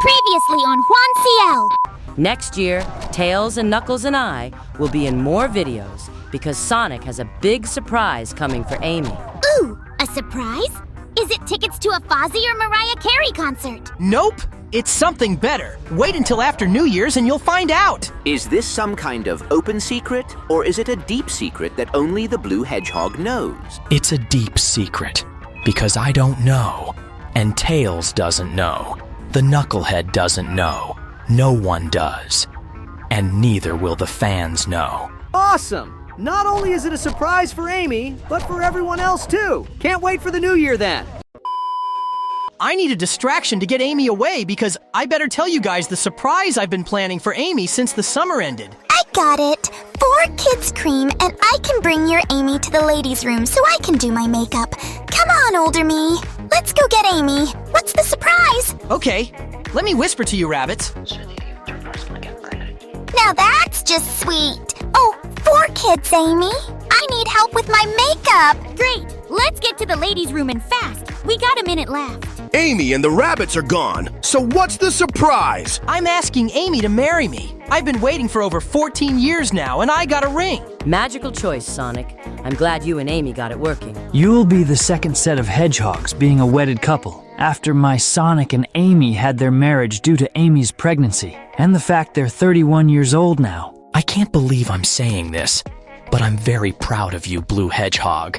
Previously on Juan Ciel. Next year, Tails and Knuckles and I will be in more videos because Sonic has a big surprise coming for Amy. Ooh, a surprise? Is it tickets to a Fozzie or Mariah Carey concert? Nope. It's something better. Wait until after New Year's and you'll find out. Is this some kind of open secret, or is it a deep secret that only the Blue Hedgehog knows? It's a deep secret, because I don't know, and Tails doesn't know. The Knucklehead doesn't know. No one does. And neither will the fans know. Awesome! Not only is it a surprise for Amy, but for everyone else too. Can't wait for the new year then. I need a distraction to get Amy away because I better tell you guys the surprise I've been planning for Amy since the summer ended. I got it. 4 kids cream, and I can bring your Amy to the ladies' room so I can do my makeup. Come on, older me. Let's go get Amy. What's the surprise? Okay, let me whisper to you, rabbits. Now that's just sweet. Oh, 4 kids, Amy. I need help with my makeup. Great. Let's get to the ladies' room and fast. We got a minute left. Amy and the rabbits are gone, so what's the surprise? I'm asking Amy to marry me. I've been waiting for over 14 years now, and I got a ring. Magical choice, Sonic. I'm glad you and Amy got it working. You'll be the second set of hedgehogs being a wedded couple, after my Sonic and Amy had their marriage due to Amy's pregnancy, and the fact they're 31 years old now. I can't believe I'm saying this, but I'm very proud of you, Blue Hedgehog.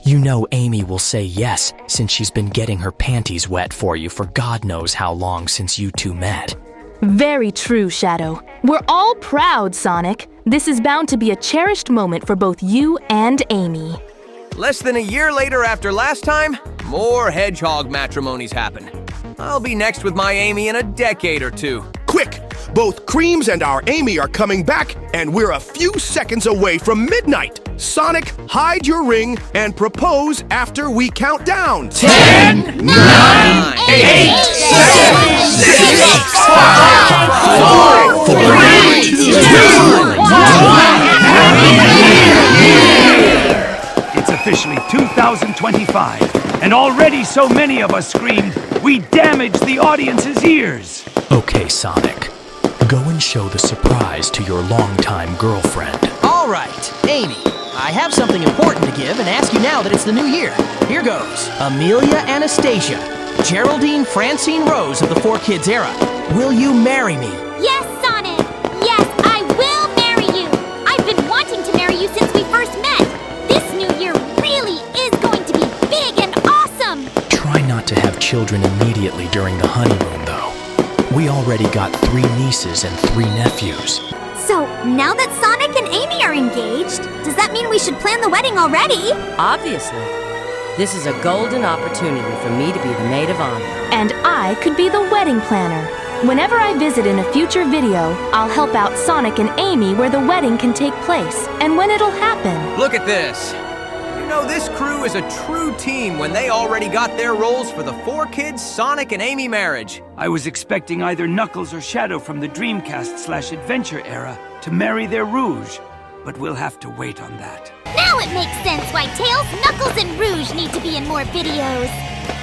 You know Amy will say yes, since she's been getting her panties wet for you for God knows how long since you two met. Very true, Shadow. We're all proud, Sonic. This is bound to be a cherished moment for both you and Amy. Less than a year later after last time, more hedgehog matrimonies happen. I'll be next with my Amy in a decade or two. Quick! Both Creams and our Amy are coming back, and we're a few seconds away from midnight. Sonic, hide your ring and propose after we count down. 10, 9, 8, 7, 6, 5, 4, 3, 2, 1. It's officially 2025, and already so many of us screamed, we damaged the audience's ears. Okay, Sonic. Go and show the surprise to your longtime girlfriend. All right, Amy. I have something important to give and ask you now that it's the new year. Here goes. Amelia Anastasia, Geraldine Francine Rose of the 4 Kids era. Will you marry me? Yes, Sonic. Yes, I will marry you. I've been wanting to marry you since we first met. This new year really is going to be big and awesome. Try not to have children immediately during the honeymoon, though. We already got 3 nieces and 3 nephews. So, now that Sonic and Amy are engaged, does that mean we should plan the wedding already? Obviously. This is a golden opportunity for me to be the maid of honor. And I could be the wedding planner. Whenever I visit in a future video, I'll help out Sonic and Amy where the wedding can take place and when it'll happen. Look at this. You know, this crew is a true team when they already got their roles for the 4 Kids Sonic and Amy marriage. I was expecting either Knuckles or Shadow from the Dreamcast/Adventure era to marry their Rouge, but we'll have to wait on that. Now it makes sense why Tails, Knuckles, and Rouge need to be in more videos.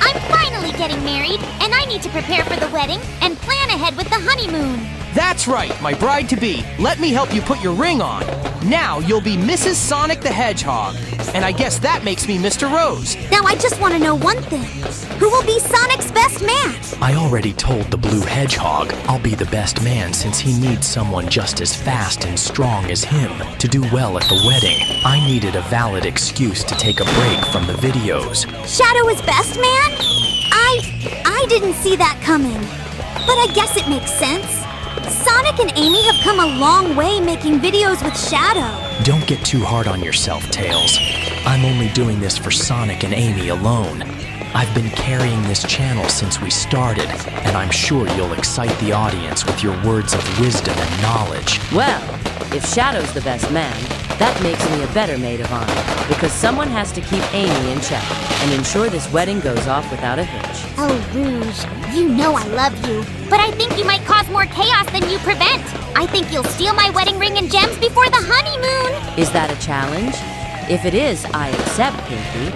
I'm finally getting married, and I need to prepare for the wedding and plan ahead with the honeymoon. That's right, my bride-to-be. Let me help you put your ring on. Now you'll be Mrs. Sonic the Hedgehog. And I guess that makes me Mr. Rose. Now I just want to know one thing. Who will be Sonic's best man? I already told the Blue Hedgehog I'll be the best man since he needs someone just as fast and strong as him to do well at the wedding. I needed a valid excuse to take a break from the videos. Shadow is best man? I didn't see that coming. But I guess it makes sense. Sonic and Amy have come a long way making videos with Shadow. Don't get too hard on yourself, Tails. I'm only doing this for Sonic and Amy alone. I've been carrying this channel since we started, and I'm sure you'll excite the audience with your words of wisdom and knowledge. Well, if Shadow's the best man, that makes me a better maid of honor, because someone has to keep Amy in check and ensure this wedding goes off without a hitch. Oh, Rouge, you know I love you, but I think you might cause more chaos than you prevent. I think you'll steal my wedding ring and gems before the honeymoon. Is that a challenge? If it is, I accept, Pinky.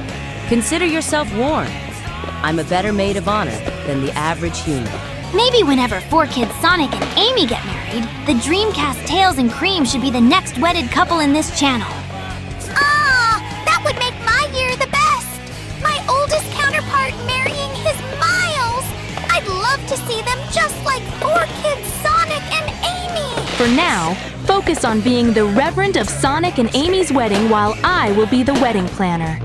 Consider yourself warned. I'm a better maid of honor than the average human. Maybe whenever 4Kids Sonic and Amy get married, the Dreamcast Tails and Cream should be the next wedded couple in this channel. That would make my year the best! My oldest counterpart marrying his Miles! I'd love to see them just like 4Kids Sonic and Amy! For now, focus on being the Reverend of Sonic and Amy's wedding while I will be the wedding planner.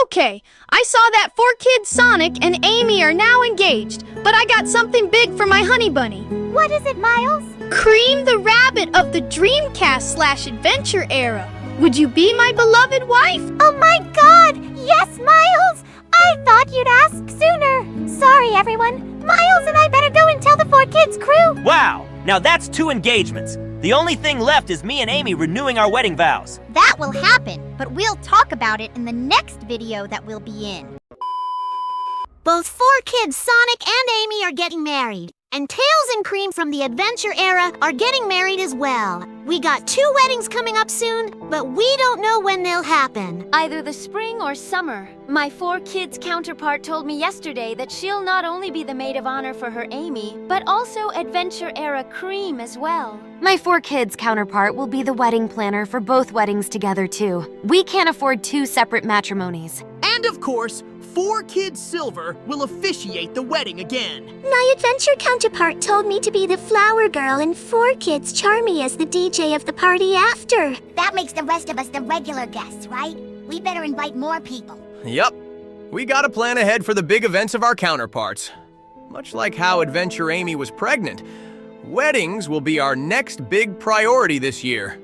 Okay, I saw that 4Kids Sonic and Amy are now engaged, but I got something big for my honey bunny. What is it, Miles? Cream the Rabbit of the Dreamcast/Adventure era. Would you be my beloved wife? Oh my god! Yes, Miles! I thought you'd ask sooner. Sorry, everyone. Miles and I better go and tell the 4Kids crew. Wow! Now that's 2 engagements. The only thing left is me and Amy renewing our wedding vows. That will happen, but we'll talk about it in the next video that we'll be in. Both 4Kids Sonic and Amy are getting married. And Tails and Cream from the Adventure era are getting married as well. We got 2 weddings coming up soon, but we don't know when they'll happen. Either the spring or summer. My 4Kids counterpart told me yesterday that she'll not only be the maid of honor for her Amy, but also Adventure era Cream as well. My 4Kids counterpart will be the wedding planner for both weddings together too. We can't afford 2 separate matrimonies. And of course, 4Kids Silver will officiate the wedding again. My Adventure counterpart told me to be the flower girl and 4Kids Charmy as the DJ of the party after. That makes the rest of us the regular guests, right? We better invite more people. Yup. We gotta plan ahead for the big events of our counterparts. Much like how Adventure Amy was pregnant, weddings will be our next big priority this year.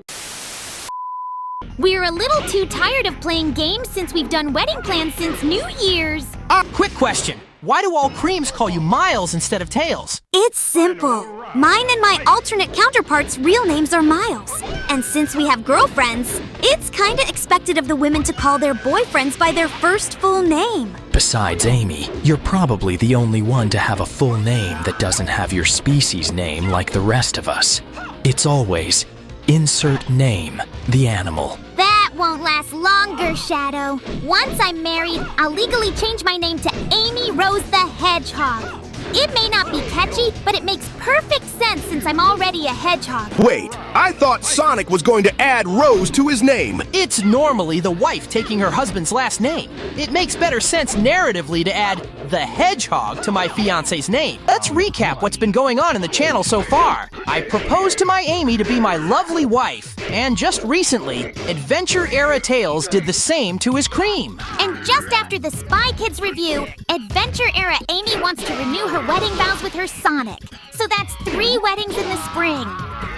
We're a little too tired of playing games since we've done wedding plans since New Year's. Quick question. Why do all Creams call you Miles instead of Tails? It's simple. Mine and my alternate counterparts' real names are Miles. And since we have girlfriends, it's kinda expected of the women to call their boyfriends by their first full name. Besides Amy, you're probably the only one to have a full name that doesn't have your species name like the rest of us. It's always insert name, the animal. That won't last longer, Shadow. Once I'm married, I'll legally change my name to Amy Rose the Hedgehog. It may not be catchy, but it makes perfect sense since I'm already a hedgehog. Wait, I thought Sonic was going to add Rose to his name. It's normally the wife taking her husband's last name. It makes better sense narratively to add the Hedgehog to my fiance's name. Let's recap what's been going on in the channel so far. I proposed to my Amy to be my lovely wife, and just recently, Adventure Era Tails did the same to his Cream. And just after the Spy Kids review, Adventure Era Amy wants to renew her wedding vows with her Sonic. So that's 3 weddings in the spring.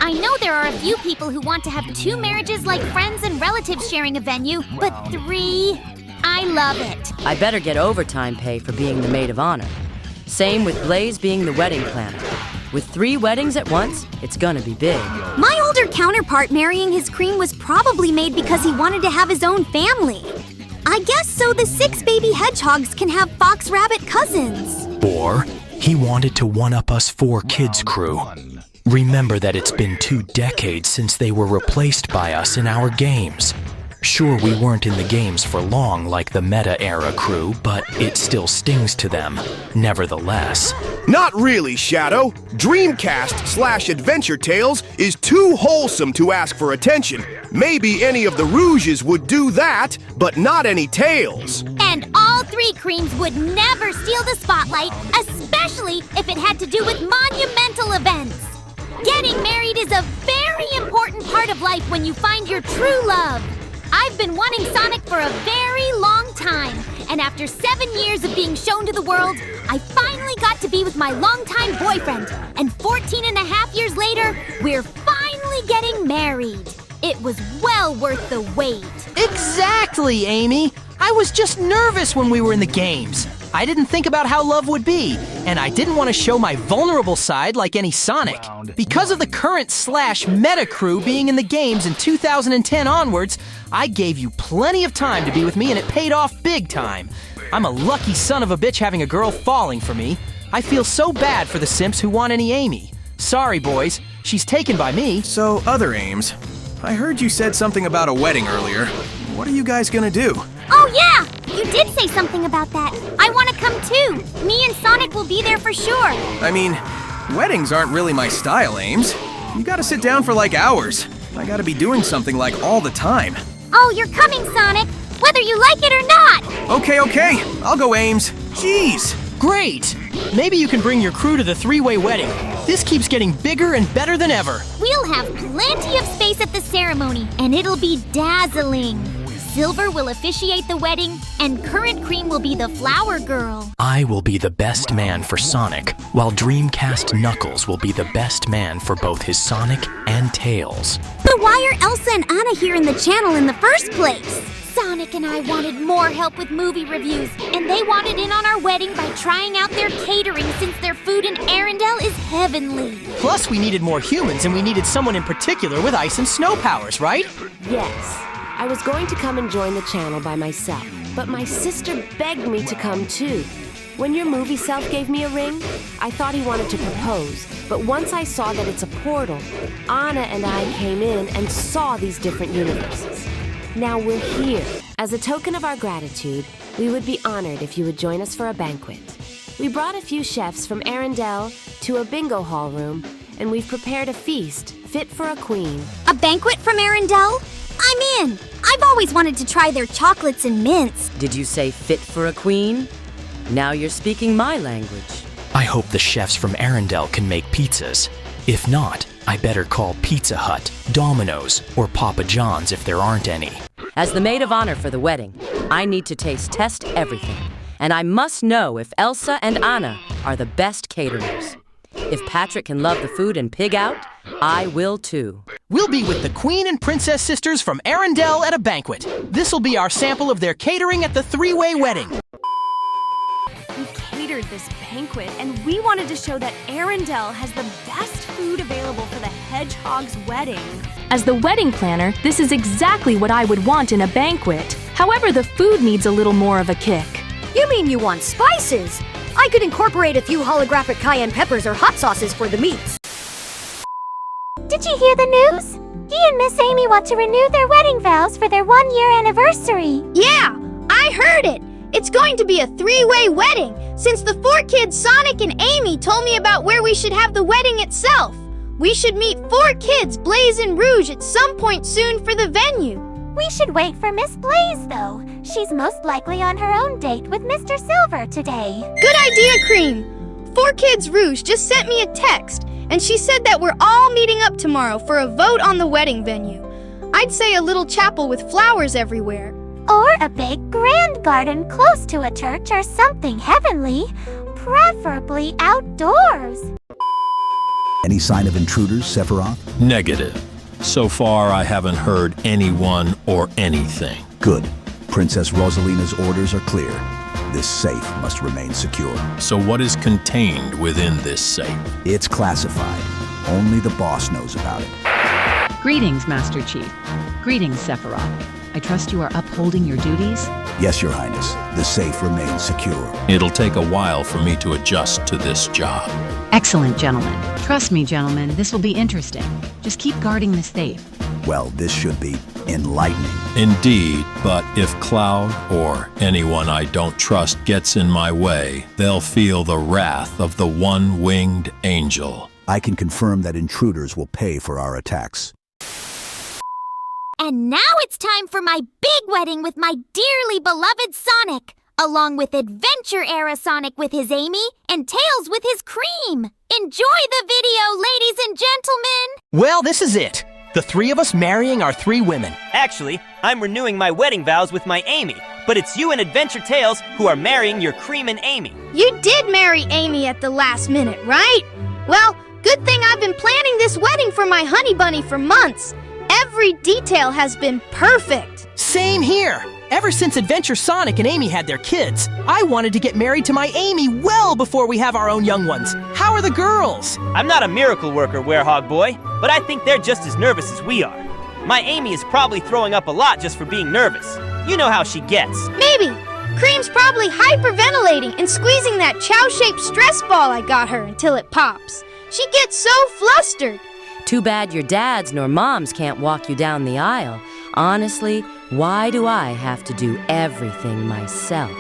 I know there are a few people who want to have 2 marriages like friends and relatives sharing a venue, but 3? I love it. I better get overtime pay for being the maid of honor. Same with Blaze being the wedding planner. With 3 weddings at once, it's gonna be big. My older counterpart marrying his Cream was probably made because he wanted to have his own family. I guess so the 6 baby hedgehogs can have fox rabbit cousins. Or he wanted to one-up us 4Kids crew. Remember that it's been 2 decades since they were replaced by us in our games. Sure, we weren't in the games for long like the Meta-era crew, but it still stings to them, nevertheless. Not really, Shadow. Dreamcast/Adventure Tales is too wholesome to ask for attention. Maybe any of the Rouges would do that, but not any Tails. And all 3 Creams would never steal the spotlight, especially if it had to do with monumental events. Getting married is a very important part of life when you find your true love. I've been wanting Sonic for a very long time, and after 7 years of being shown to the world, I finally got to be with my longtime boyfriend, and 14 and a half years later, we're finally getting married. It was well worth the wait. Exactly, Amy. I was just nervous when we were in the games. I didn't think about how love would be, and I didn't want to show my vulnerable side like any Sonic. Because of the current /Meta crew being in the games in 2010 onwards, I gave you plenty of time to be with me and it paid off big time. I'm a lucky son of a bitch having a girl falling for me. I feel so bad for the simps who want any Amy. Sorry, boys. She's taken by me. So, other Ames, I heard you said something about a wedding earlier. What are you guys gonna do? Oh yeah! You did say something about that. I want to come too. Me and Sonic will be there for sure. I mean, weddings aren't really my style, Ames. You gotta sit down for like hours. I gotta be doing something like all the time. Oh, you're coming, Sonic, whether you like it or not. Okay. I'll go, Ames. Jeez. Great! Maybe you can bring your crew to the three-way wedding. This keeps getting bigger and better than ever. We'll have plenty of space at the ceremony, and it'll be dazzling. Silver will officiate the wedding, and Current Cream will be the flower girl. I will be the best man for Sonic, while Dreamcast Knuckles will be the best man for both his Sonic and Tails. But why are Elsa and Anna here in the channel in the first place? Sonic and I wanted more help with movie reviews, and they wanted in on our wedding by trying out their catering since their food in Arendelle is heavenly. Plus, we needed more humans, and we needed someone in particular with ice and snow powers, right? Yes. I was going to come and join the channel by myself, but my sister begged me to come too. When your movie self gave me a ring, I thought he wanted to propose, but once I saw that it's a portal, Anna and I came in and saw these different universes. Now we're here. As a token of our gratitude, we would be honored if you would join us for a banquet. We brought a few chefs from Arendelle to a bingo hall room, and we've prepared a feast fit for a queen. A banquet from Arendelle? I'm in! I've always wanted to try their chocolates and mints. Did you say fit for a queen? Now you're speaking my language. I hope the chefs from Arendelle can make pizzas. If not, I better call Pizza Hut, Domino's, or Papa John's if there aren't any. As the maid of honor for the wedding, I need to taste test everything. And I must know if Elsa and Anna are the best caterers. If Patrick can love the food and pig out, I will too. We'll be with the Queen and Princess sisters from Arendelle at a banquet. This'll be our sample of their catering at the three-way wedding. We catered this banquet, and we wanted to show that Arendelle has the best food available for the hedgehog's wedding. As the wedding planner, this is exactly what I would want in a banquet. However, the food needs a little more of a kick. You mean you want spices? I could incorporate a few holographic cayenne peppers or hot sauces for the meats. Did you hear the news? He and Miss Amy want to renew their wedding vows for their 1-year anniversary. Yeah, I heard it. It's going to be a three-way wedding, since the 4 kids, Sonic and Amy, told me about where we should have the wedding itself. We should meet 4 kids, Blaze and Rouge, at some point soon for the venue. We should wait for Miss Blaze, though. She's most likely on her own date with Mr. Silver today. Good idea, Cream. 4 kids, Rouge, just sent me a text, and she said that we're all meeting up tomorrow for a vote on the wedding venue. I'd say a little chapel with flowers everywhere. Or a big grand garden close to a church or something heavenly, preferably outdoors. Any sign of intruders, Sephiroth? Negative. So far, I haven't heard anyone or anything. Good. Princess Rosalina's orders are clear. This safe must remain secure. So what is contained within this safe? It's classified. Only the boss knows about it. Greetings, Master Chief. Greetings, Sephiroth. I trust you are upholding your duties? Yes, Your Highness. The safe remains secure. It'll take a while for me to adjust to this job. Excellent, gentlemen. Trust me, gentlemen, this will be interesting. Just keep guarding the safe. Well, this should be enlightening. Indeed, but if Cloud or anyone I don't trust gets in my way, they'll feel the wrath of the one-winged angel. I can confirm that intruders will pay for our attacks. And now it's time for my big wedding with my dearly beloved Sonic, along with Adventure-era Sonic with his Amy and Tails with his Cream. Enjoy the video, ladies and gentlemen! Well, this is it. The 3 of us marrying our 3 women. Actually, I'm renewing my wedding vows with my Amy, but it's you and Adventure Tails who are marrying your Cream and Amy. You did marry Amy at the last minute, right? Well, good thing I've been planning this wedding for my honey bunny for months. Every detail has been perfect. Same here. Ever since Adventure Sonic and Amy had their kids, I wanted to get married to my Amy well before we have our own young ones. How are the girls? I'm not a miracle worker, Werehog Boy, but I think they're just as nervous as we are. My Amy is probably throwing up a lot just for being nervous. You know how she gets. Maybe. Cream's probably hyperventilating and squeezing that chow-shaped stress ball I got her until it pops. She gets so flustered. Too bad your dads nor moms can't walk you down the aisle. honestly, why do I have to do everything myself?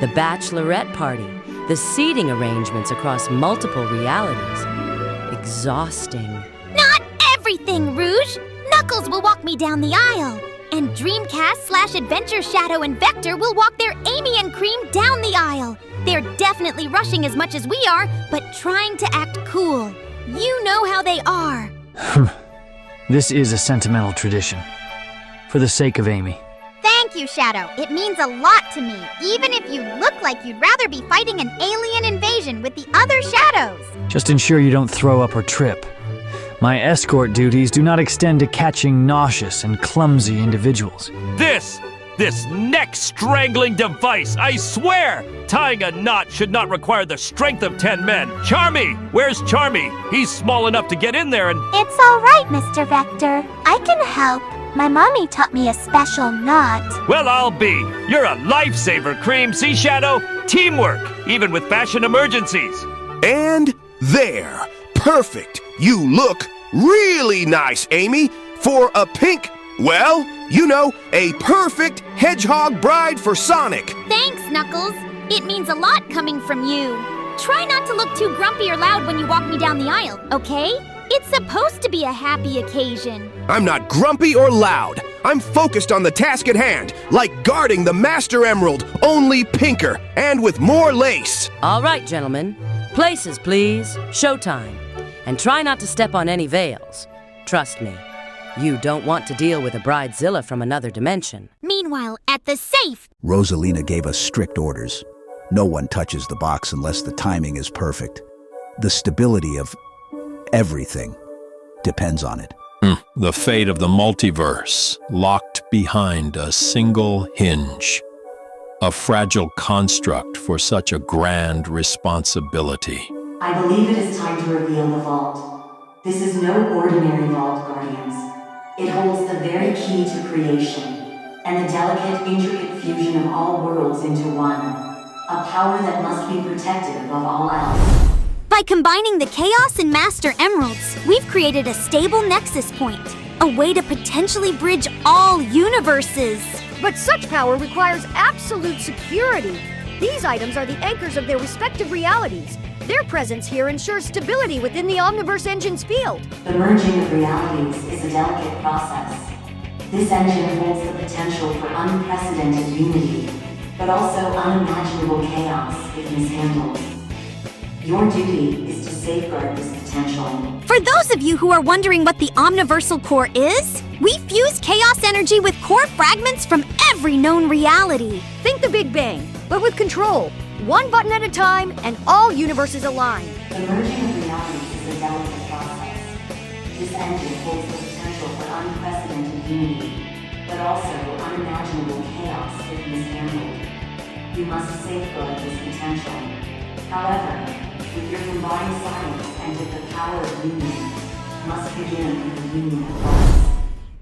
The bachelorette party, the seating arrangements across multiple realities. Exhausting. Not everything, Rouge! Knuckles will walk me down the aisle. And Dreamcast/Adventure Shadow and Vector will walk their Amy and Cream down the aisle. They're definitely rushing as much as we are, but trying to act cool. You know how they are. This is a sentimental tradition. For the sake of Amy. Thank you, Shadow. It means a lot to me, even if you look like you'd rather be fighting an alien invasion with the other Shadows. Just ensure you don't throw up or trip. My escort duties do not extend to catching nauseous and clumsy individuals. This neck-strangling device, I swear! Tying a knot should not require the strength of 10 men. Charmy! Where's Charmy? He's small enough to get in there and... It's all right, Mr. Vector. I can help. My mommy taught me a special knot. Well, I'll be. You're a lifesaver, Cream. See, Shadow? Teamwork, even with fashion emergencies. And there. Perfect. You look really nice, Amy, for a pink, well, you know, a perfect hedgehog bride for Sonic. Thanks, Knuckles. It means a lot coming from you. Try not to look too grumpy or loud when you walk me down the aisle, okay? It's supposed to be a happy occasion. I'm not grumpy or loud. I'm focused on the task at hand, like guarding the Master Emerald, only pinker, and with more lace. All right, gentlemen. Places, please. Showtime. And try not to step on any veils. Trust me, you don't want to deal with a bridezilla from another dimension. Meanwhile, at the safe... Rosalina gave us strict orders. No one touches the box unless the timing is perfect. The stability of everything depends on it. The fate of the multiverse, locked behind a single hinge. A fragile construct for such a grand responsibility. I believe it is time to reveal the vault. This is no ordinary vault, Guardians. It holds the very key to creation, and the delicate, intricate fusion of all worlds into one. A power that must be protected above all else. By combining the Chaos and Master Emeralds, we've created a stable nexus point. A way to potentially bridge all universes. But such power requires absolute security. These items are the anchors of their respective realities. Their presence here ensures stability within the Omniverse Engine's field. The merging of realities is a delicate process. This engine holds the potential for unprecedented unity, but also unimaginable chaos if mishandled. Your duty is to safeguard this potential. For those of you who are wondering what the Omniversal Core is, we fuse chaos energy with core fragments from every known reality. Think the Big Bang, but with control. One button at a time, and all universes align. The merging of realities is a delicate process. This engine holds the potential for unprecedented unity, but also unimaginable chaos if mishandled. You must safeguard this potential. However, with your combined science and with the power of union, must begin with the union of thoughts.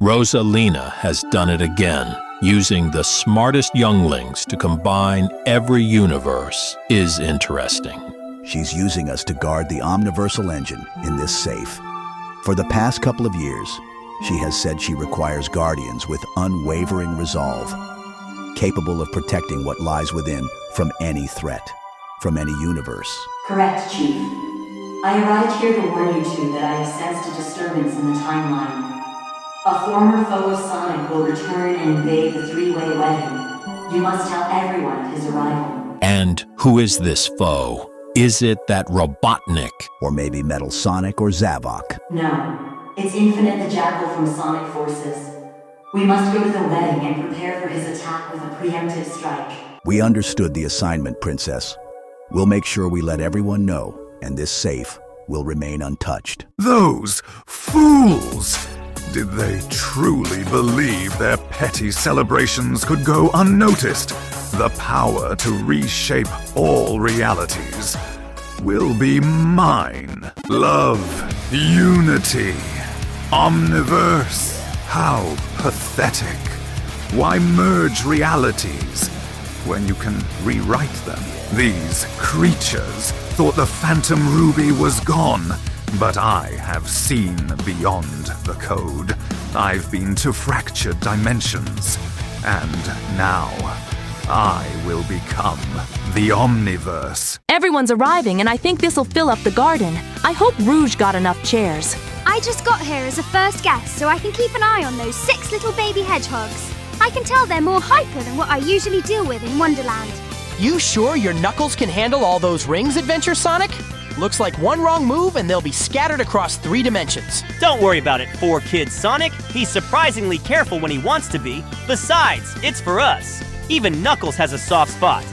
Rosalina has done it again. Using the smartest younglings to combine every universe is interesting. She's using us to guard the Omniversal Engine in this safe. For the past couple of years, she has said she requires guardians with unwavering resolve, capable of protecting what lies within from any threat, from any universe. Correct, Chief. I arrived here to warn you two that I have sensed a disturbance in the timeline. A former foe of Sonic will return and invade the three-way wedding. You must tell everyone of his arrival. And who is this foe? Is it that Robotnik? Or maybe Metal Sonic or Zavok? No, it's Infinite the Jackal from Sonic Forces. We must go to the wedding and prepare for his attack with a preemptive strike. We understood the assignment, Princess. We'll make sure we let everyone know, and this safe will remain untouched. Those fools! Did they truly believe their petty celebrations could go unnoticed? The power to reshape all realities will be mine. Love, unity, Omniverse. How pathetic. Why merge realities when you can rewrite them? These creatures thought the Phantom Ruby was gone. But I have seen beyond the code. I've been to fractured dimensions, and now I will become the Omniverse. Everyone's arriving, and I think this'll fill up the garden. I hope Rouge got enough chairs. I just got here as a first guest, so I can keep an eye on those 6 little baby hedgehogs. I can tell they're more hyper than what I usually deal with in Wonderland. You sure your knuckles can handle all those rings, Adventure Sonic? Looks like one wrong move and they'll be scattered across 3 dimensions. Don't worry about it, 4 Kids Sonic. He's surprisingly careful when he wants to be. Besides, it's for us. Even Knuckles has a soft spot.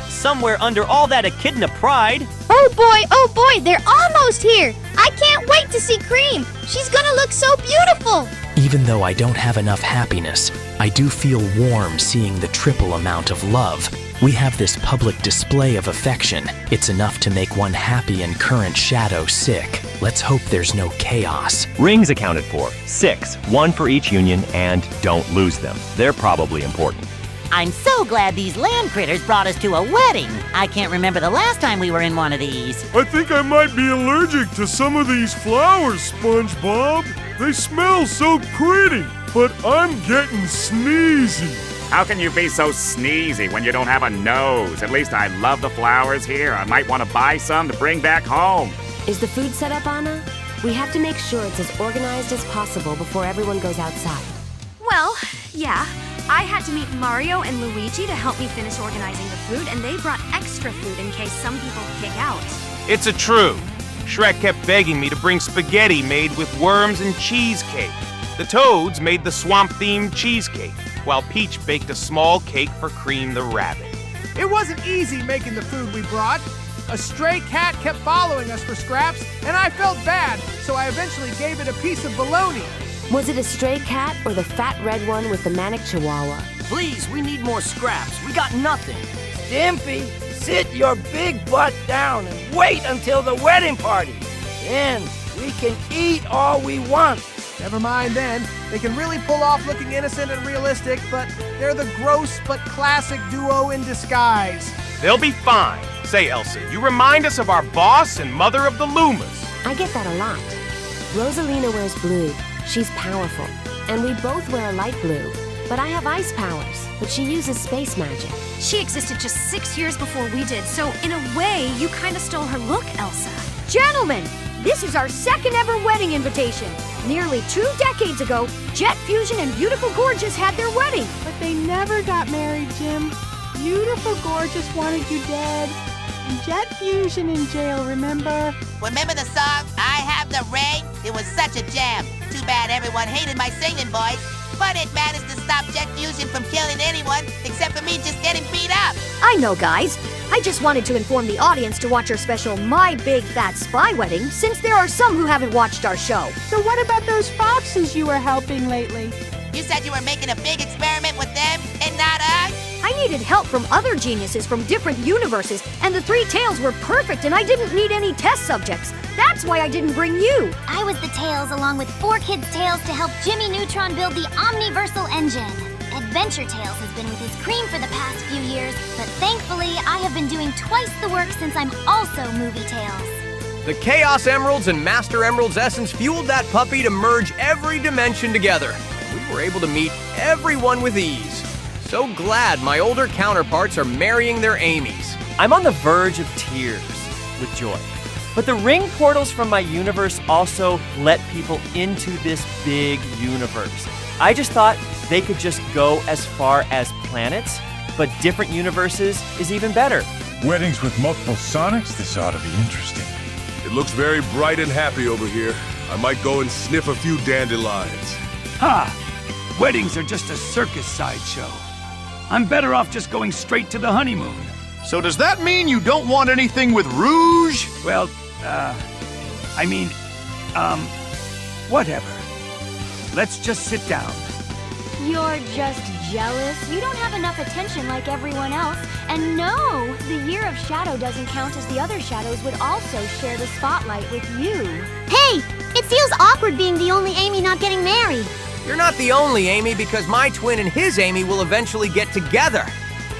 Somewhere under all that echidna pride. Oh boy, they're almost here! I can't wait to see Cream! She's gonna look so beautiful! Even though I don't have enough happiness, I do feel warm seeing the triple amount of love. We have this public display of affection. It's enough to make one happy and current Shadow sick. Let's hope there's no chaos. Rings accounted for. 6, 1 for each union, and don't lose them. They're probably important. I'm so glad these land critters brought us to a wedding. I can't remember the last time we were in one of these. I think I might be allergic to some of these flowers, SpongeBob. They smell so pretty, but I'm getting sneezy. How can you be so sneezy when you don't have a nose? At least I love the flowers here. I might want to buy some to bring back home. Is the food set up, Anna? We have to make sure it's as organized as possible before everyone goes outside. Well, yeah. I had to meet Mario and Luigi to help me finish organizing the food, and they brought extra food in case some people kick out. It's a true. Shrek kept begging me to bring spaghetti made with worms and cheesecake. The Toads made the swamp-themed cheesecake, while Peach baked a small cake for Cream the Rabbit. It wasn't easy making the food we brought. A stray cat kept following us for scraps, and I felt bad, so I eventually gave it a piece of bologna. Was it a stray cat or the fat red one with the manic chihuahua? Please, we need more scraps. We got nothing. Stimpy, sit your big butt down and wait until the wedding party. Then we can eat all we want. Never mind then. They can really pull off looking innocent and realistic, but they're the gross but classic duo in disguise. They'll be fine. Say, Elsa, you remind us of our boss and mother of the Lumas. I get that a lot. Rosalina wears blue. She's powerful. And we both wear light blue. But I have ice powers, but she uses space magic. She existed just 6 years before we did, so in a way, you kind of stole her look, Elsa. Gentlemen, this is our second ever wedding invitation. Nearly 2 decades ago, Jet Fusion and Beautiful Gorgeous had their wedding. But they never got married, Jim. Beautiful Gorgeous wanted you dead. Jet Fusion in jail, remember? Remember the song, I Have the Ring? It was such a jam. Too bad everyone hated my singing voice. But it managed to stop Jet Fusion from killing anyone, except for me just getting beat up. I know, guys. I just wanted to inform the audience to watch our special My Big Fat Spy Wedding, since there are some who haven't watched our show. So what about those foxes you were helping lately? You said you were making a big experiment with them, and not us? I needed help from other geniuses from different universes, and the 3 tails were perfect, and I didn't need any test subjects. That's why I didn't bring you. I was the Tails along with 4 Kids Tails to help Jimmy Neutron build the Omniversal Engine. Adventure Tails has been with his Cream for the past few years, but thankfully I have been doing twice the work since I'm also Movie Tails. The Chaos Emeralds and Master Emerald's essence fueled that puppy to merge every dimension together. We were able to meet everyone with ease. So glad my older counterparts are marrying their Amy's. I'm on the verge of tears with joy. But the ring portals from my universe also let people into this big universe. I just thought they could just go as far as planets, but different universes is even better. Weddings with multiple Sonics? This ought to be interesting. It looks very bright and happy over here. I might go and sniff a few dandelions. Ha! Weddings are just a circus sideshow. I'm better off just going straight to the honeymoon. So does that mean you don't want anything with Rouge? Well, whatever. Let's just sit down. You're just jealous. You don't have enough attention like everyone else. And no, the Year of Shadow doesn't count, as the other shadows would also share the spotlight with you. Hey, it feels awkward being the only Amy not getting married. You're not the only Amy, because my twin and his Amy will eventually get together.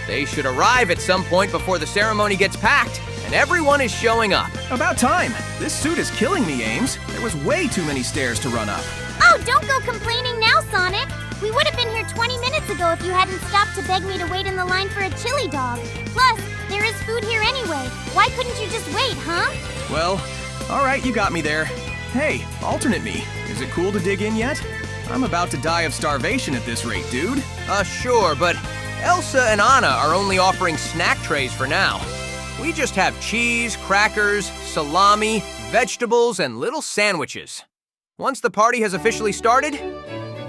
They should arrive at some point before the ceremony gets packed, and everyone is showing up. About time. This suit is killing me, Ames. There was way too many stairs to run up. Oh, don't go complaining now, Sonic. We would have been here 20 minutes ago if you hadn't stopped to beg me to wait in the line for a chili dog. Plus, there is food here anyway. Why couldn't you just wait, huh? Well, all right, you got me there. Hey, alternate me. Is it cool to dig in yet? I'm about to die of starvation at this rate, dude. Sure, but Elsa and Anna are only offering snack trays for now. We just have cheese, crackers, salami, vegetables, and little sandwiches. Once the party has officially started,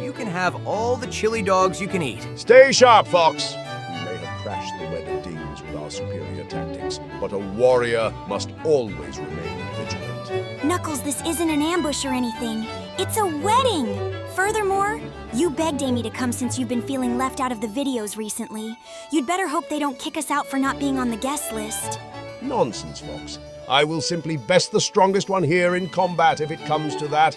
you can have all the chili dogs you can eat. Stay sharp, Fox. We may have crashed the web of demons with our superior tactics, but a warrior must always remain vigilant. Knuckles, this isn't an ambush or anything. It's a wedding! Furthermore, you begged Amy to come since you've been feeling left out of the videos recently. You'd better hope they don't kick us out for not being on the guest list. Nonsense, Fox. I will simply best the strongest one here in combat if it comes to that.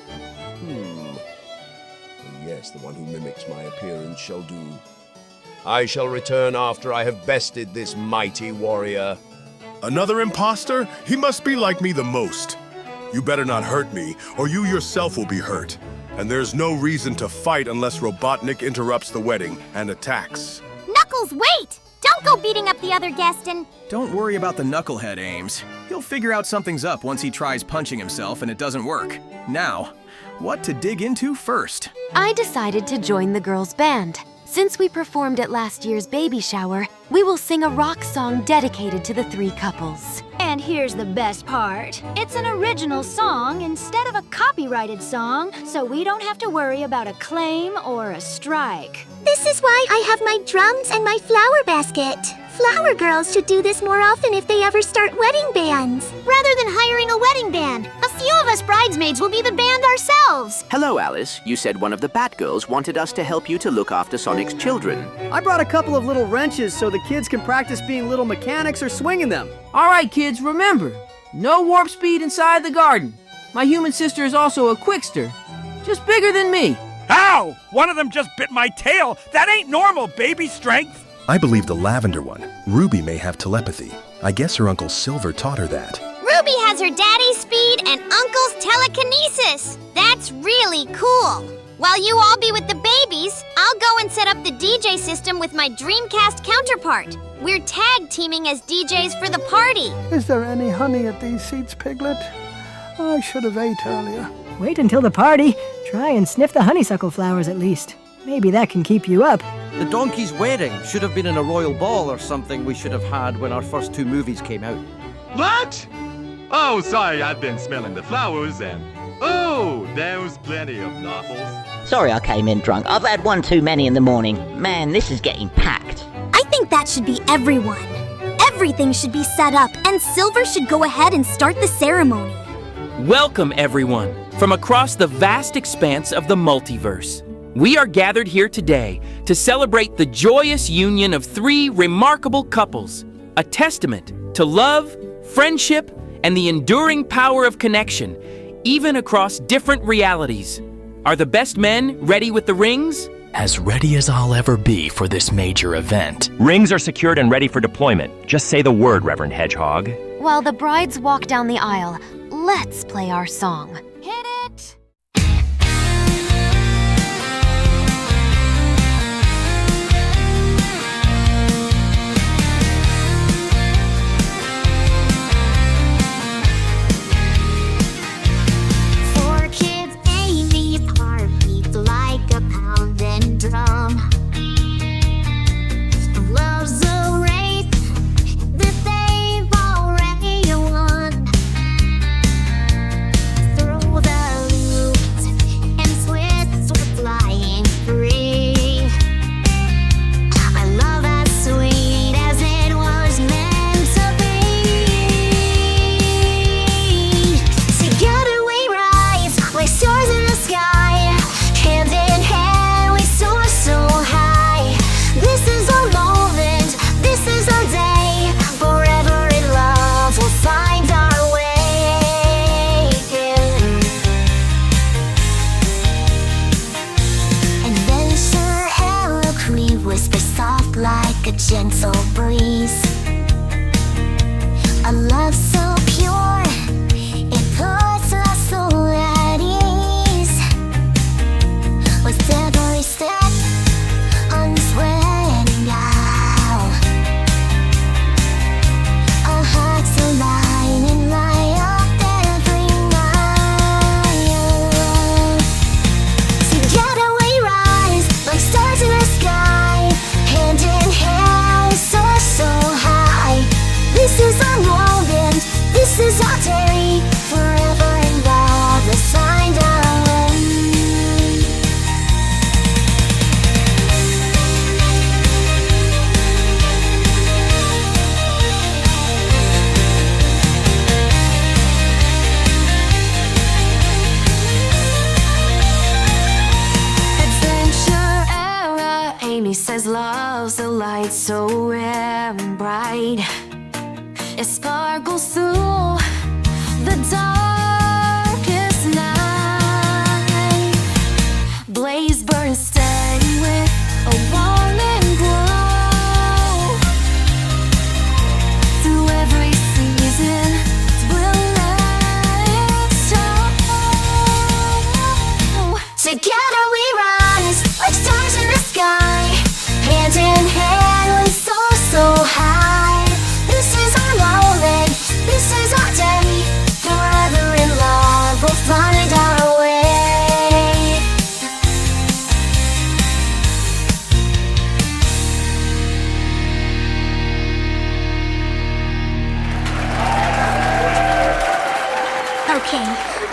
Yes, the one who mimics my appearance shall do. I shall return after I have bested this mighty warrior. Another imposter? He must be like me the most. You better not hurt me, or you yourself will be hurt. And there's no reason to fight unless Robotnik interrupts the wedding and attacks. Knuckles, wait! Don't go beating up the other guest and... Don't worry about the knucklehead, Ames. He'll figure out something's up once he tries punching himself and it doesn't work. Now, what to dig into first? I decided to join the girls' band. Since we performed at last year's baby shower, we will sing a rock song dedicated to the three couples. And here's the best part. It's an original song instead of a copyrighted song, so we don't have to worry about a claim or a strike. This is why I have my drums and my flower basket. Flower girls should do this more often if they ever start wedding bands. Rather than hiring a wedding band, a few of us bridesmaids will be the band ourselves. Hello, Alice. You said one of the Batgirls wanted us to help you to look after Sonic's children. I brought a couple of little wrenches so the kids can practice being little mechanics or swinging them. All right, kids, remember, no warp speed inside the garden. My human sister is also a Quickster, just bigger than me. Ow! One of them just bit my tail. That ain't normal, baby strength. I believe the lavender one. Ruby may have telepathy. I guess her Uncle Silver taught her that. Ruby has her daddy's speed and Uncle's telekinesis. That's really cool. While you all be with the babies, I'll go and set up the DJ system with my Dreamcast counterpart. We're tag teaming as DJs for the party. Is there any honey at these seats, Piglet? I should have ate earlier. Wait until the party. Try and sniff the honeysuckle flowers at least. Maybe that can keep you up. The donkey's wedding should have been in a royal ball or something we should have had when our first two movies came out. What? Oh, sorry, I've been smelling the flowers and... Oh, there was plenty of novels. Sorry I came in drunk. I've had one too many in the morning. Man, this is getting packed. I think that should be everyone. Everything should be set up, and Silver should go ahead and start the ceremony. Welcome, everyone, from across the vast expanse of the multiverse. We are gathered here today to celebrate the joyous union of three remarkable couples, a testament to love, friendship, and the enduring power of connection, even across different realities. Are the best men ready with the rings? As ready as I'll ever be for this major event. Rings are secured and ready for deployment. Just say the word, Reverend Hedgehog. While the brides walk down the aisle, let's play our song. Hit it! Drum. Love's a race that they've already won. Through the so rare and bright. It sparkles through the darkest night. Blaze bursting with a warming glow. Through every season, we'll let it show. Together we rise like stars in the sky. Hand in hand, we soar so high. This is our moment, this is our day. Forever in love, we'll find our way. Okay,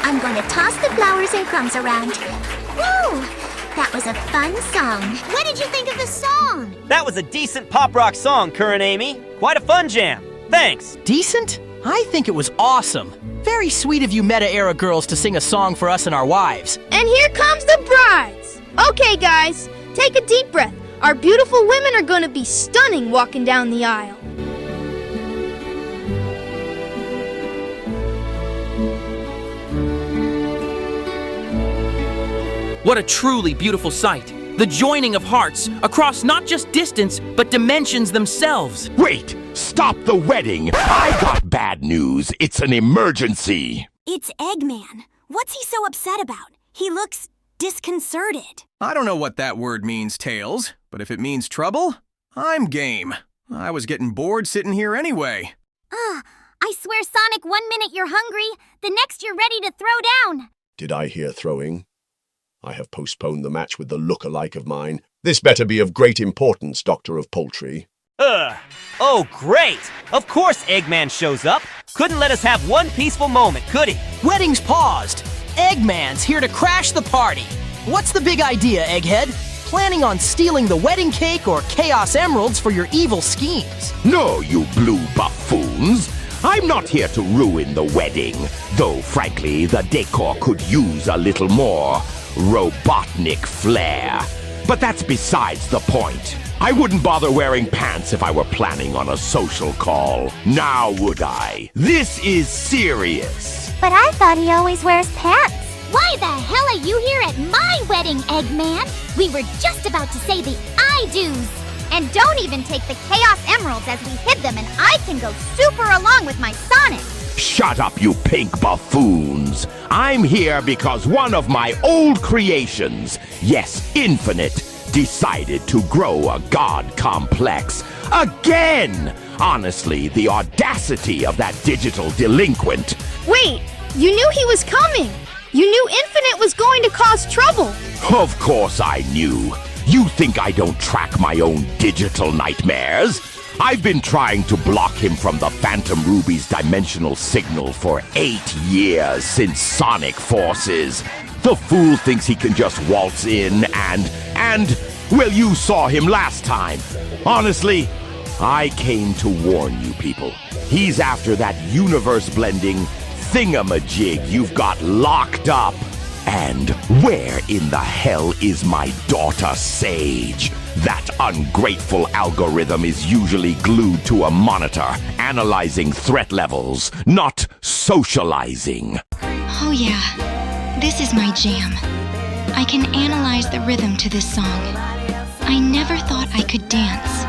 I'm going to toss the flowers and crumbs around. Woo! That was a fun song. What did you think of the song? That was a decent pop rock song, Current Amy. Quite a fun jam. Thanks. Decent? I think it was awesome. Very sweet of you meta-era girls to sing a song for us and our wives. And here comes the brides. Okay, guys, take a deep breath. Our beautiful women are going to be stunning walking down the aisle. What a truly beautiful sight. The joining of hearts across not just distance, but dimensions themselves. Wait! Stop the wedding! I got bad news. It's an emergency. It's Eggman. What's he so upset about? He looks disconcerted. I don't know what that word means, Tails, but if it means trouble, I'm game. I was getting bored sitting here anyway. I swear, Sonic, 1 minute you're hungry, the next you're ready to throw down. Did I hear throwing? I have postponed the match with the look-alike of mine. This better be of great importance, Doctor of Poultry. Oh, great! Of course Eggman shows up. Couldn't let us have one peaceful moment, could he? Wedding's paused. Eggman's here to crash the party. What's the big idea, Egghead? Planning on stealing the wedding cake or Chaos Emeralds for your evil schemes? No, you blue buffoons. I'm not here to ruin the wedding, though frankly, the decor could use a little more Robotnik flair. But that's besides the point. I wouldn't bother wearing pants if I were planning on a social call. Now would I? This is serious. But I thought he always wears pants. Why the hell are you here at my wedding, Eggman? We were just about to say the I-do's. And don't even take the Chaos Emeralds as we hid them, and I can go super along with my Sonic. Shut up, you pink buffoons. I'm here because one of my old creations, yes, Infinite, decided to grow a god complex. Again! Honestly, the audacity of that digital delinquent. Wait, you knew he was coming. You knew Infinite was going to cause trouble. Of course I knew. You think I don't track my own digital nightmares? I've been trying to block him from the Phantom Ruby's dimensional signal for 8 years since Sonic Forces. The fool thinks he can just waltz in and, well, you saw him last time. Honestly, I came to warn you people. He's after that universe-blending thingamajig you've got locked up. And where in the hell is my daughter Sage? That ungrateful algorithm is usually glued to a monitor, analyzing threat levels, not socializing. Oh yeah, this is my jam. I can analyze the rhythm to this song. I never thought I could dance.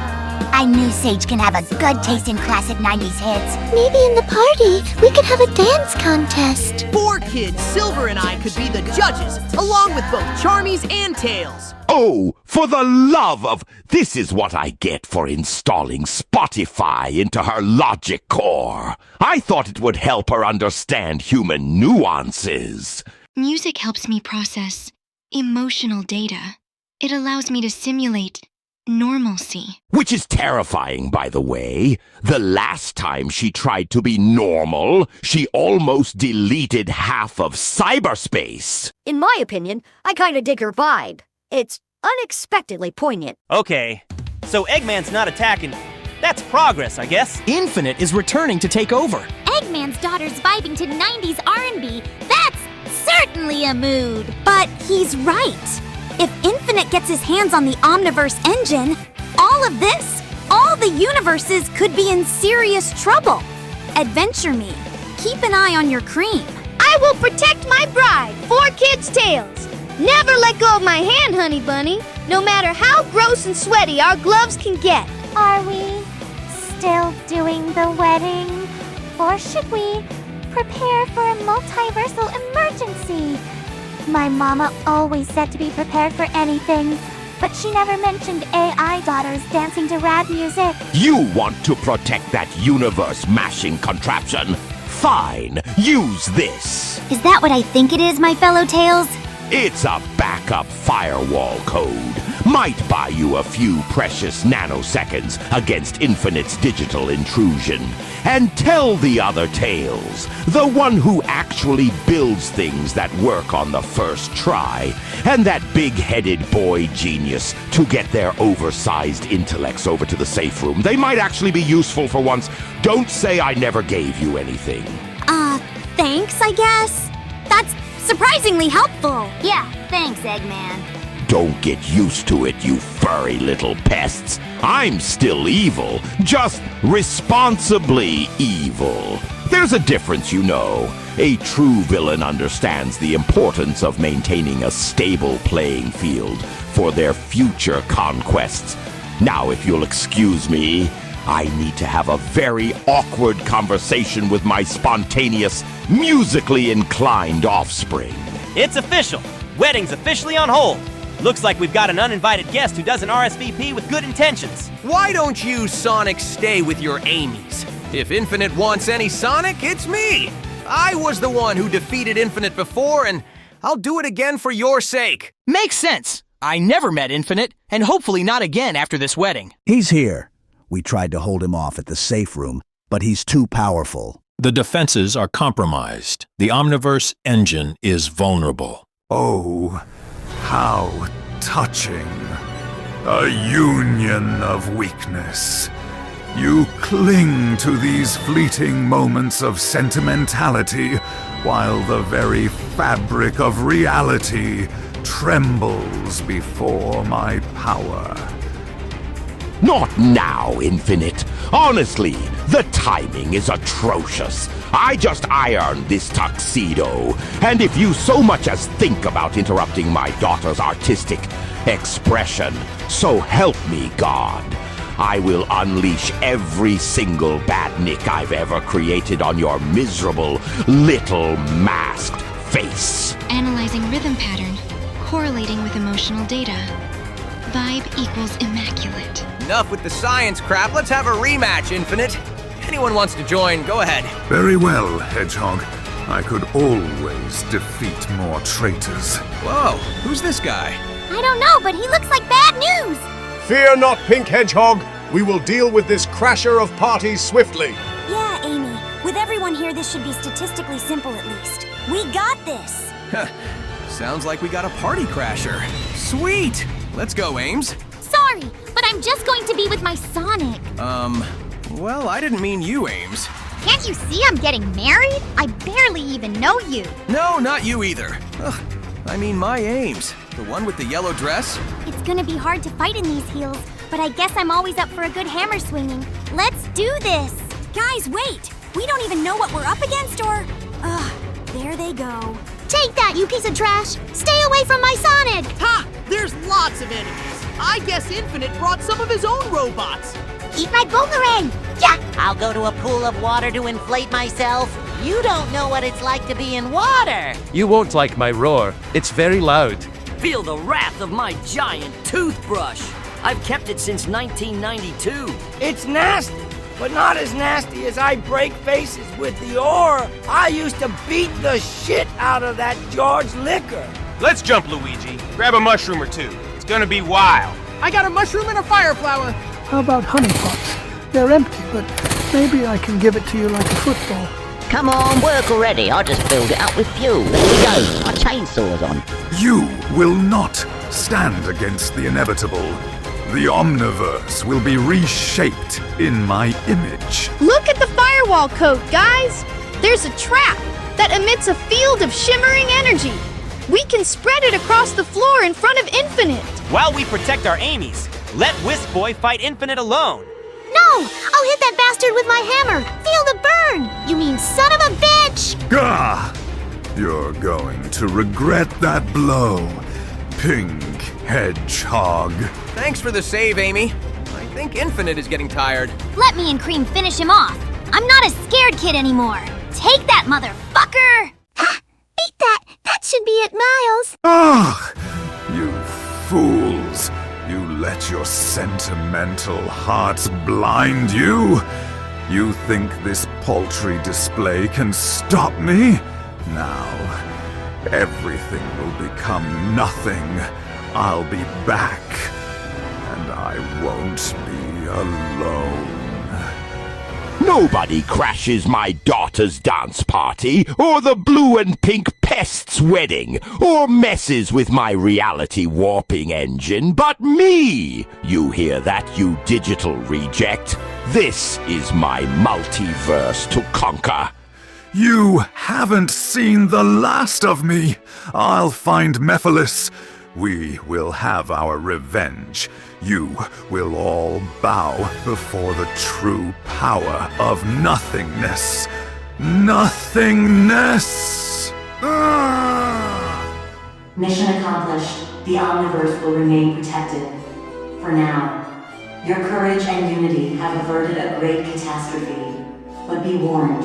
I knew Sage can have a good taste in classic 90s hits. Maybe in the party, we could have a dance contest. 4 kids, Silver and I could be the judges, along with both Charmies and Tails. Oh, for the love of... This is what I get for installing Spotify into her logic core. I thought it would help her understand human nuances. Music helps me process emotional data. It allows me to simulate normalcy. Which is terrifying, by the way. The last time she tried to be normal, she almost deleted half of cyberspace. In my opinion, I kinda dig her vibe. It's unexpectedly poignant. Okay, so Eggman's not attacking. That's progress, I guess. Infinite is returning to take over. Eggman's daughter's vibing to 90s R&B. That's certainly a mood. But he's right. If Infinite gets his hands on the Omniverse engine, all of this all the universes could be in serious trouble. Adventure Me, keep an eye on your cream. I will protect my bride, 4 Kids Tales. Never let go of my hand, honey bunny, no matter how gross and sweaty our gloves can get. Are we still doing the wedding? Or should we prepare for a multiversal emergency? My mama always said to be prepared for anything, but she never mentioned AI daughters dancing to rad music. You want to protect that universe-mashing contraption? Fine, use this. Is that what I think it is, my fellow Tails? It's a backup firewall code. Might buy you a few precious nanoseconds against Infinite's digital intrusion. And tell the other Tails, the one who actually builds things that work on the first try, and that big-headed boy genius, to get their oversized intellects over to the safe room. They might actually be useful for once. Don't say I never gave you anything. Thanks, I guess. That's surprisingly helpful. Yeah, thanks, Eggman. Don't get used to it, you furry little pests. I'm still evil, just responsibly evil. There's a difference, you know. A true villain understands the importance of maintaining a stable playing field for their future conquests. Now, if you'll excuse me, I need to have a very awkward conversation with my spontaneous, musically inclined offspring. It's official. Wedding's officially on hold. Looks like we've got an uninvited guest who doesn't RSVP with good intentions. Why don't you, Sonic, stay with your Amy's? If Infinite wants any Sonic, it's me. I was the one who defeated Infinite before, and I'll do it again for your sake. Makes sense. I never met Infinite, and hopefully not again after this wedding. He's here. We tried to hold him off at the safe room, but he's too powerful. The defenses are compromised. The Omniverse engine is vulnerable. Oh, how touching. A union of weakness. You cling to these fleeting moments of sentimentality, while the very fabric of reality trembles before my power. Not now, Infinite. Honestly, the timing is atrocious. I just ironed this tuxedo, and if you so much as think about interrupting my daughter's artistic expression, so help me God, I will unleash every single badnik I've ever created on your miserable, little masked face. Analyzing rhythm pattern, correlating with emotional data. Vibe equals immaculate. Enough with the science crap. Let's have a rematch, Infinite. Anyone wants to join, go ahead. Very well, Hedgehog. I could always defeat more traitors. Whoa, who's this guy? I don't know, but he looks like bad news. Fear not, Pink Hedgehog. We will deal with this crasher of parties swiftly. Yeah, Amy. With everyone here, this should be statistically simple at least. We got this. Sounds like we got a party crasher. Sweet! Let's go, Ames. Sorry, but I'm just going to be with my Sonic. Well, I didn't mean you, Ames. Can't you see I'm getting married? I barely even know you. No, not you either. Ugh, I mean my Ames. The one with the yellow dress? It's gonna be hard to fight in these heels, but I guess I'm always up for a good hammer swinging. Let's do this! Guys, wait! We don't even know what we're up against or... Ugh, there they go. Take that, you piece of trash! Stay away from my Sonic! Ha! There's lots of enemies. I guess Infinite brought some of his own robots. Eat my boomerang! Yeah! I'll go to a pool of water to inflate myself. You don't know what it's like to be in water. You won't like my roar. It's very loud. Feel the wrath of my giant toothbrush. I've kept it since 1992. It's nasty, but not as nasty as I break faces with the ore. I used to beat the shit out of that George Liquor. Let's jump, Luigi. Grab a mushroom or two. It's gonna be wild. I got a mushroom and a fire flower. How about honey pots? They're empty, but maybe I can give it to you like a football. Come on, work already. I just filled it up with fuel. There we go. My chainsaw's on. You will not stand against the inevitable. The Omniverse will be reshaped in my image. Look at the firewall code, guys! There's a trap that emits a field of shimmering energy. We can spread it across the floor in front of Infinite. While we protect our Amy's, let Wisp Boy fight Infinite alone. No! I'll hit that bastard with my hammer! Feel the burn! You mean son of a bitch! Gah! You're going to regret that blow, Pink Hedgehog. Thanks for the save, Amy. I think Infinite is getting tired. Let me and Cream finish him off. I'm not a scared kid anymore. Take that, motherfucker! Beat that! That should be it, Miles! Ah! You fools! You let your sentimental hearts blind you? You think this paltry display can stop me? Now, everything will become nothing. I'll be back, and I won't be alone. Nobody crashes my daughter's dance party, or the blue and pink pest's wedding, or messes with my reality warping engine but me. You hear that, you digital reject? This is my multiverse to conquer. You haven't seen the last of me. I'll find Mephiles. We will have our revenge. You will all bow before the true power of nothingness. Nothingness! Mission accomplished. The Omniverse will remain protected. For now. Your courage and unity have averted a great catastrophe. But be warned,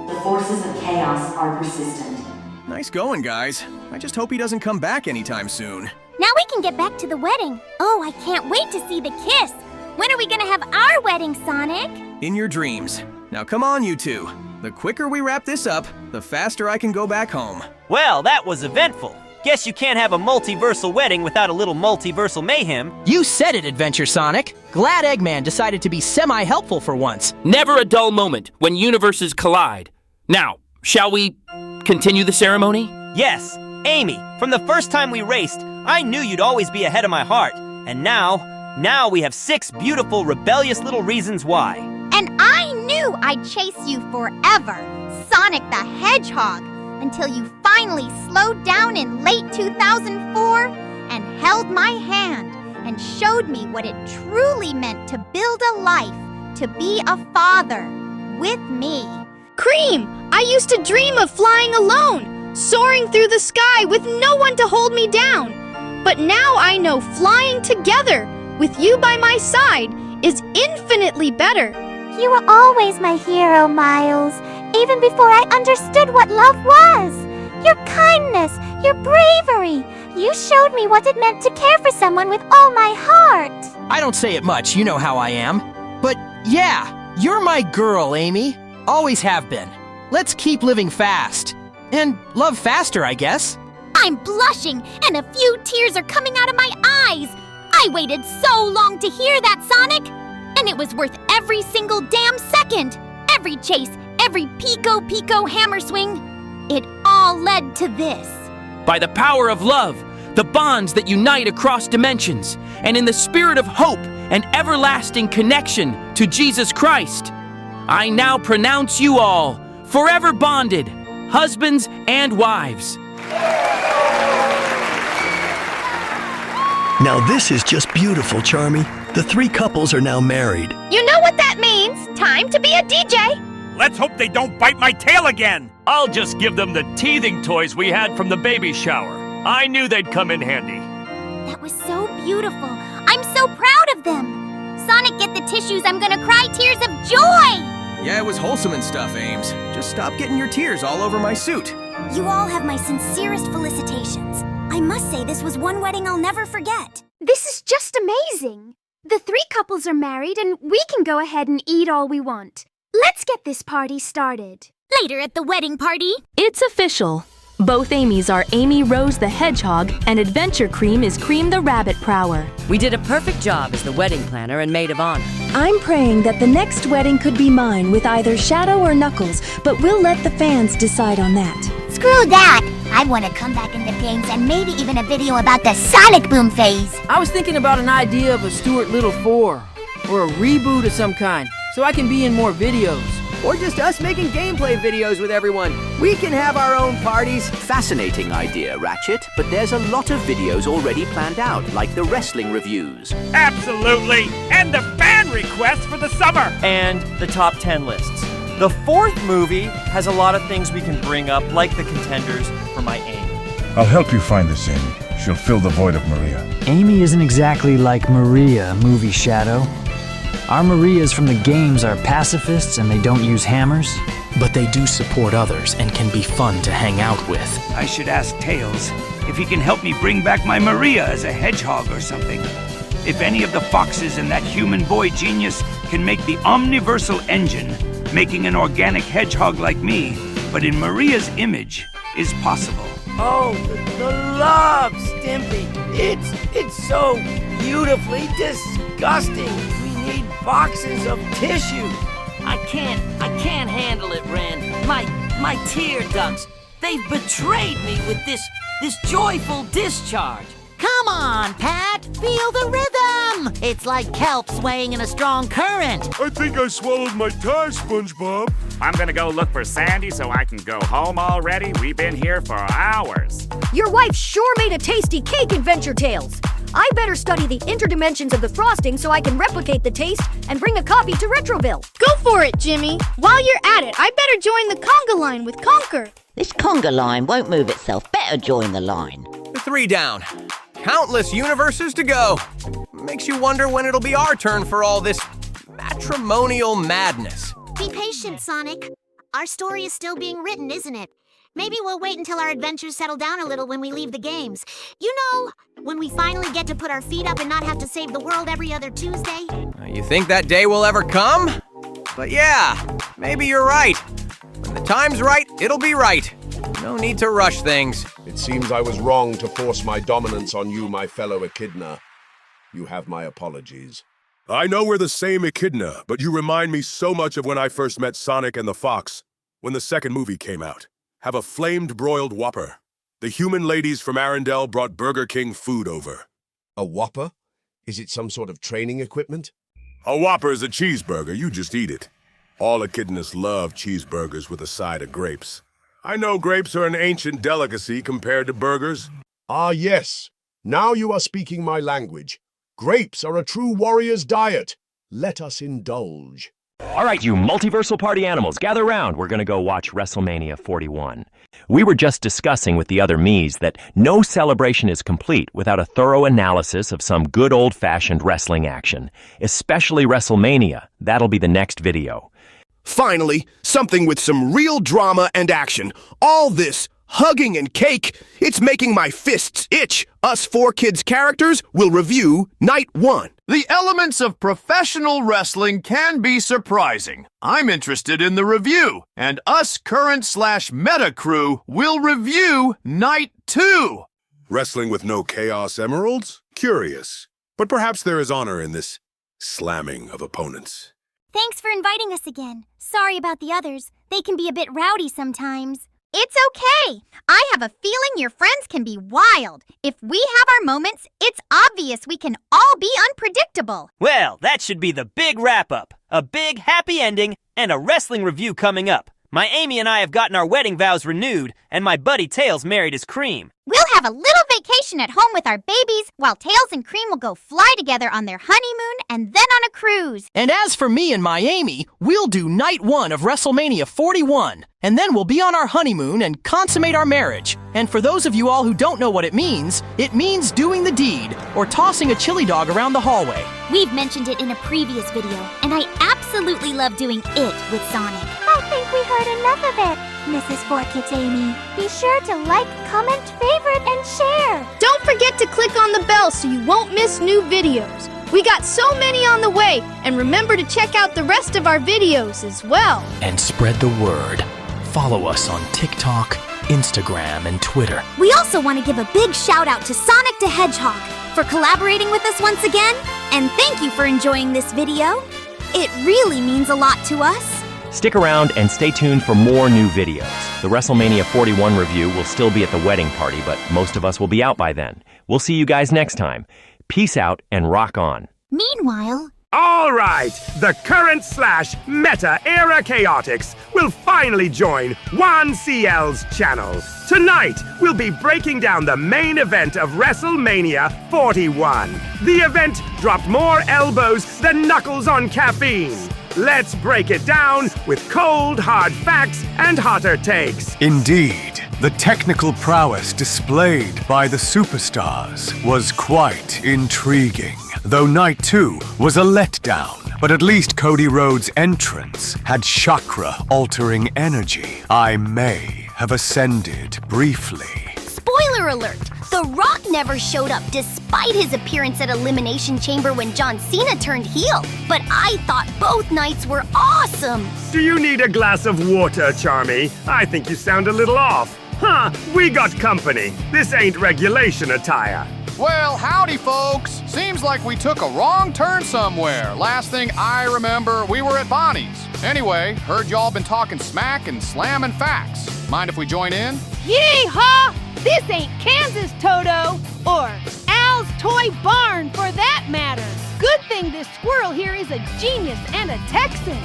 the forces of chaos are persistent. Nice going, guys. I just hope he doesn't come back anytime soon. Now we can get back to the wedding. Oh, I can't wait to see the kiss. When are we gonna have our wedding, Sonic? In your dreams. Now come on, you two. The quicker we wrap this up, the faster I can go back home. Well, that was eventful. Guess you can't have a multiversal wedding without a little multiversal mayhem. You said it, Adventure Sonic. Glad Eggman decided to be semi-helpful for once. Never a dull moment when universes collide. Now, shall we continue the ceremony? Yes. Amy, from the first time we raced, I knew you'd always be ahead of my heart. And now we have 6 beautiful, rebellious little reasons why. And I knew I'd chase you forever, Sonic the Hedgehog, until you finally slowed down in late 2004 and held my hand and showed me what it truly meant to build a life, to be a father, with me. Cream, I used to dream of flying alone, soaring through the sky with no one to hold me down. But now I know flying together, with you by my side, is infinitely better. You were always my hero, Miles, even before I understood what love was. Your kindness, your bravery. You showed me what it meant to care for someone with all my heart. I don't say it much, you know how I am. But yeah, you're my girl, Amy. Always have been. Let's keep living fast. And love faster, I guess. I'm blushing, and a few tears are coming out of my eyes. I waited so long to hear that, Sonic. And it was worth every single damn second. Every chase, every pico hammer swing. It all led to this. By the power of love, the bonds that unite across dimensions, and in the spirit of hope and everlasting connection to Jesus Christ, I now pronounce you all forever bonded, husbands and wives. Now this is just beautiful, Charmy. The 3 couples are now married. You know what that means? Time to be a DJ. Let's hope they don't bite my tail again. I'll just give them the teething toys we had from the baby shower. I knew they'd come in handy. That was so beautiful. I'm so proud of them. Sonic, get the tissues. I'm gonna cry tears of joy. Yeah, it was wholesome and stuff, Ames. Just stop getting your tears all over my suit. You all have my sincerest felicitations. I must say this was one wedding I'll never forget. This is just amazing. The 3 couples are married and we can go ahead and eat all we want. Let's get this party started. Later at the wedding party. It's official. Both Amy's are Amy Rose the Hedgehog and Adventure Cream is Cream the Rabbit Prower. We did a perfect job as the wedding planner and maid of honor. I'm praying that the next wedding could be mine with either Shadow or Knuckles, but we'll let the fans decide on that. Screw that! I want to come back in the games and maybe even a video about the Sonic Boom phase. I was thinking about an idea of a Stuart Little 4, or a reboot of some kind, so I can be in more videos. Or just us making gameplay videos with everyone. We can have our own parties. Fascinating idea, Ratchet, but there's a lot of videos already planned out, like the wrestling reviews. Absolutely! And the fan requests for the summer. And the top 10 lists. The fourth movie has a lot of things we can bring up, like the contenders for my Amy. I'll help you find this Amy. She'll fill the void of Maria. Amy isn't exactly like Maria, Movie Shadow. Our Marias from the games are pacifists and they don't use hammers. But they do support others and can be fun to hang out with. I should ask Tails if he can help me bring back my Maria as a hedgehog or something. If any of the foxes and that human boy genius can make the omniversal engine, making an organic hedgehog like me, but in Maria's image, is possible. Oh, the love, Stimpy. It's so beautifully disgusting. We need boxes of tissue. I can't handle it, Ren. My tear ducts, they've betrayed me with this joyful discharge. Come on, Pat, feel the rhythm. It's like kelp swaying in a strong current. I think I swallowed my tie, SpongeBob. I'm gonna go look for Sandy so I can go home already. We've been here for hours. Your wife sure made a tasty cake, Adventure Tales. I better study the interdimensions of the frosting so I can replicate the taste and bring a copy to Retroville. Go for it, Jimmy. While you're at it, I better join the conga line with Conker. This conga line won't move itself. Better join the line. 3 down. Countless universes to go. Makes you wonder when it'll be our turn for all this matrimonial madness. Be patient, Sonic. Our story is still being written, isn't it? Maybe we'll wait until our adventures settle down a little when we leave the games. You know, when we finally get to put our feet up and not have to save the world every other Tuesday. You think that day will ever come? But yeah, maybe you're right. When the time's right, it'll be right. No need to rush things. It seems I was wrong to force my dominance on you, my fellow Echidna. You have my apologies. I know we're the same Echidna, but you remind me so much of when I first met Sonic and the Fox, when the second movie came out. Have a flamed broiled Whopper. The human ladies from Arendelle brought Burger King food over. A Whopper? Is it some sort of training equipment? A Whopper is a cheeseburger, you just eat it. All Echidnas love cheeseburgers with a side of grapes. I know grapes are an ancient delicacy compared to burgers. Ah, yes. Now you are speaking my language. Grapes are a true warrior's diet. Let us indulge. All right, you multiversal party animals, gather round. We're going to go watch WrestleMania 41. We were just discussing with the other me's that no celebration is complete without a thorough analysis of some good old-fashioned wrestling action, especially WrestleMania. That'll be the next video. Finally, something with some real drama and action. All this hugging and cake, it's making my fists itch. Us 4Kids characters will review Night 1. The elements of professional wrestling can be surprising. I'm interested in the review, and us current/meta crew will review Night 2. Wrestling with no Chaos Emeralds? Curious. But perhaps there is honor in this slamming of opponents. Thanks for inviting us again. Sorry about the others. They can be a bit rowdy sometimes. It's okay. I have a feeling your friends can be wild. If we have our moments, it's obvious we can all be unpredictable. Well, that should be the big wrap-up. A big happy ending and a wrestling review coming up. My Amy and I have gotten our wedding vows renewed, and my buddy Tails married his Cream. We'll have a little vacation at home with our babies, while Tails and Cream will go fly together on their honeymoon and then on a cruise. And as for me and my Amy, we'll do Night 1 of WrestleMania 41. And then we'll be on our honeymoon and consummate our marriage. And for those of you all who don't know what it means doing the deed, or tossing a chili dog around the hallway. We've mentioned it in a previous video, and I absolutely love doing it with Sonic. I think we heard enough of it, Mrs. 4Kids Amy. Be sure to like, comment, favorite, and share. Don't forget to click on the bell so you won't miss new videos. We got so many on the way, and remember to check out the rest of our videos as well. And spread the word. Follow us on TikTok, Instagram, and Twitter. We also want to give a big shout out to Sonic the Hedgehog for collaborating with us once again, and thank you for enjoying this video. It really means a lot to us. Stick around and stay tuned for more new videos. The WrestleMania 41 review will still be at the wedding party, but most of us will be out by then. We'll see you guys next time. Peace out and rock on. Meanwhile, All right, the current/meta era chaotix will finally join 1CL's channel. Tonight, we'll be breaking down the main event of WrestleMania 41. The event dropped more elbows than knuckles on caffeine. Let's break it down with cold, hard facts and hotter takes. Indeed, the technical prowess displayed by the superstars was quite intriguing. Though Night 2 was a letdown, but at least Cody Rhodes' entrance had chakra-altering energy. I may have ascended briefly. Spoiler alert! The Rock never showed up despite his appearance at Elimination Chamber when John Cena turned heel. But I thought both nights were awesome! Do you need a glass of water, Charmy? I think you sound a little off. Huh, we got company. This ain't regulation attire. Well, howdy, folks. Seems like we took a wrong turn somewhere. Last thing I remember, we were at Bonnie's. Anyway, heard y'all been talking smack and slamming facts. Mind if we join in? Yeehaw! This ain't Kansas, Toto! Or Al's Toy Barn, for that matter. Good thing this squirrel here is a genius and a Texan.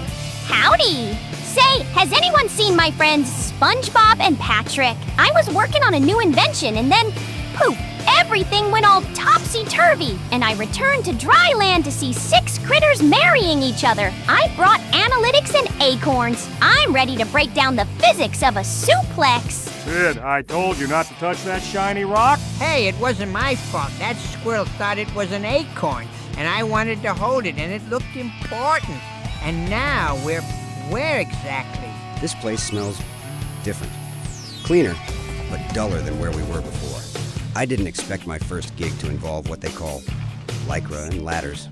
Howdy! Say, has anyone seen my friends SpongeBob and Patrick? I was working on a new invention and then, poof, everything went all topsy-turvy, and I returned to dry land to see 6 critters marrying each other. I brought analytics and acorns. I'm ready to break down the physics of a suplex. Sid, I told you not to touch that shiny rock. Hey, it wasn't my fault. That squirrel thought it was an acorn, and I wanted to hold it, and it looked important. And now where exactly? This place smells different. Cleaner, but duller than where we were before. I didn't expect my first gig to involve what they call lycra and ladders.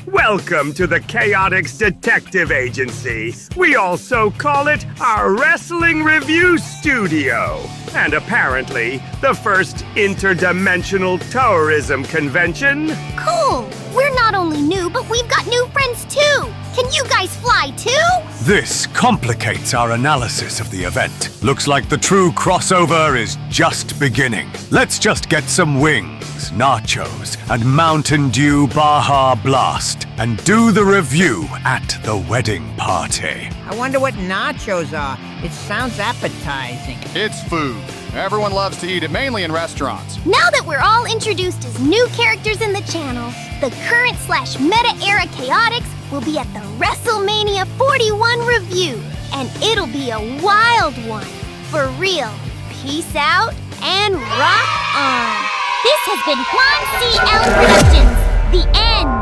Welcome to the Chaotix Detective Agency. We also call it our Wrestling Review Studio. And apparently, the first interdimensional tourism convention. Cool! We're not only new, but we've got new friends too! Can you guys fly too? This complicates our analysis of the event. Looks like the true crossover is just beginning. Let's just get some wings, nachos, and Mountain Dew Baja Blast, and do the review at the wedding party. I wonder what nachos are. It sounds appetizing. It's food. Everyone loves to eat it, mainly in restaurants. Now that we're all introduced as new characters in the channel, the current/meta era Chaotix will be at the WrestleMania 41 review, and it'll be a wild one. For real. Peace out and rock on. This has been 1CL Productions. The end.